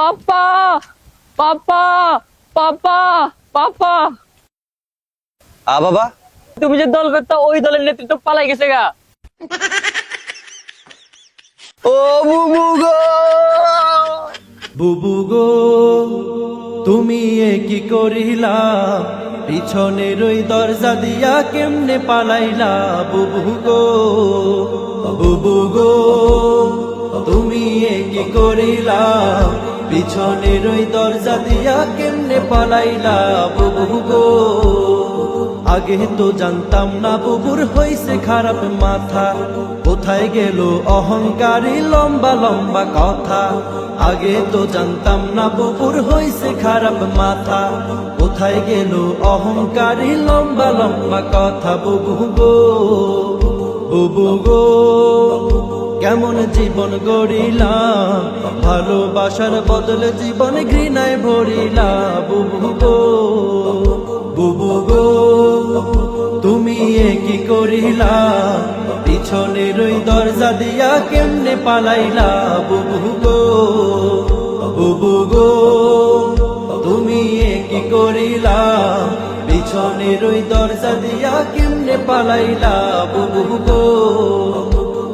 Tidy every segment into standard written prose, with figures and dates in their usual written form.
পাপা পাপা পাপা পাপা। বাবা, তুমি যে দল করতে ওই দলের নেতৃত্ব পালাই গেছে গা। ও বুবু গো, বুবু গো তুমি এ কি করিলা, পিছনের ওই দরজা দিয়া কেমনে পালাইলা। বুবু গো, বুবু গো তুমি এ কি করিলা, পিছনের ওই দরজা দিয়া কেমনে পালাইলা। বুবু গো আগে তো জানতাম না বুবুর হইছে খারাপ মাথা, কোথায় গেল অহংকারী লম্বা লম্বা কথা। আগে তো জানতাম না বুবুর হইছে খারাপ মাথা, কোথায় গেল অহংকারী লম্বা লম্বা কথা। বুবু গো, বুবু গো কেমন জীবন গড়িলাম, ভালোবাসার বদলে জীবন ঘৃণায় ভরিলা। বুবু গো, বুবু গো তুমি এ কি করিলা, পিছনের ওই দরজা দিয়া কেমনে পালাইলা। বুবু গো, বুবু গো তুমি এ কি করিলা, পিছনের ওই দরজা দিয়া কেমনে পালাইলা। বুবু গো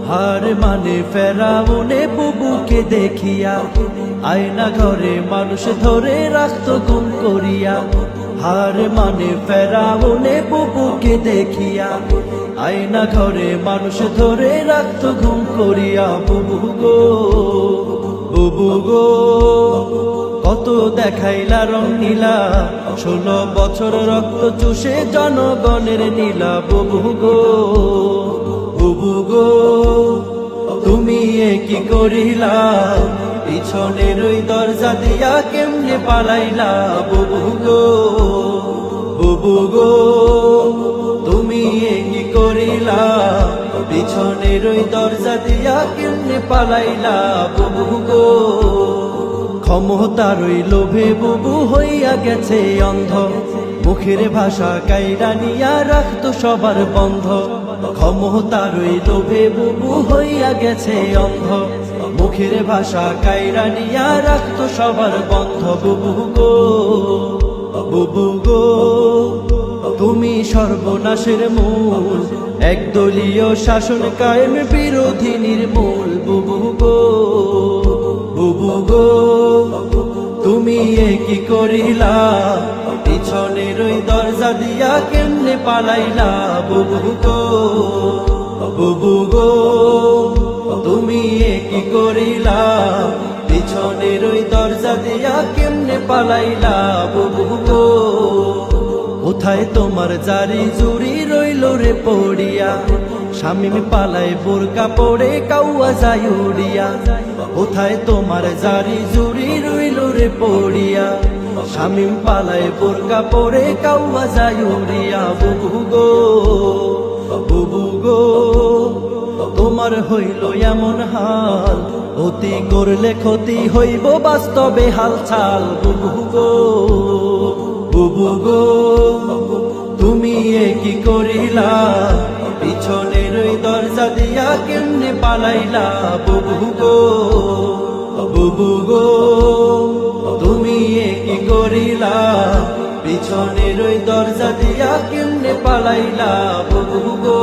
হার মানে ফেরাউনে বুবুকে দেখিয়া, আয়না ঘরে মানুষ ধরে রাখত গুম করিয়া। হার মানে ফেরাউনে বুবুকে দেখিয়া, আয়না ঘরে মানুষ ধরে রাখত গুম করিয়া। বুবু গো, বুবু গো কত দেখাইলা রং নীলা, 16 বছর রক্ত চুষে জনগণের নীলা। বুবু গো, বুবু গো তুমি এ কি করিলা, পিছনের ওই দরজা দিয়া কেমনে পালাইলা। বুবু গো, বুবু গো তুমি এ কি করিলা, পিছনের ওই দরজা দিয়া কেমনে পালাইলা। বুবু গো ক্ষমতার ওই লোভে বুবু হইয়া গেছে অন্ধ, মুখের ভাষা কাইরা নিয়া রাখত সবার বন্ধ। ক্ষমতার ওই লোভে বুবু হইয়া গেছে অন্ধ, মুখের ভাষা কাইরা নিয়া রাখত সবার বন্ধ। বুবু গো, বুবু গো তুমি সর্বনাশের মূল, একদলীয় শাসন কায়েম বিরোধী নির্মূল। বুবু গো, বুবু গো তুমি এ কি করিলা, পিছনের ওই দরজা দিয়া কেমনে পালাইলা। বুবু গো, বুবু গো তুমি এ কি করিলা, পিছনের ওই দরজা দিয়া কেমনে পালাইলা। বুবু গো কোথায় তোমার জারি জুরি রইল রে পড়িয়া, শামিম পালায় বোরকা পড়ে কাউয়া যায় উড়িয়া। কোথায় তোমার জারি জুরি রইল রে পড়িয়া, শামিম পালায় বোরকা পড়ে কাউয়া যায় উড়িয়া। বুবু গো, বুবু গো তোমার হইল এমন হাল, অতি করলে ক্ষতি হইব বাস্তবে হালচাল। বুবু গো, বুবু গো তুমি এ কি করিলা, পিছনের ওই দরজা দিয়া কেমনে পালাইলা। বুবু গো, বুবু গো তুমি এ কি করিলা, পিছনের ওই দরজা দিয়া কেমনে পালাইলা। বুবু গো।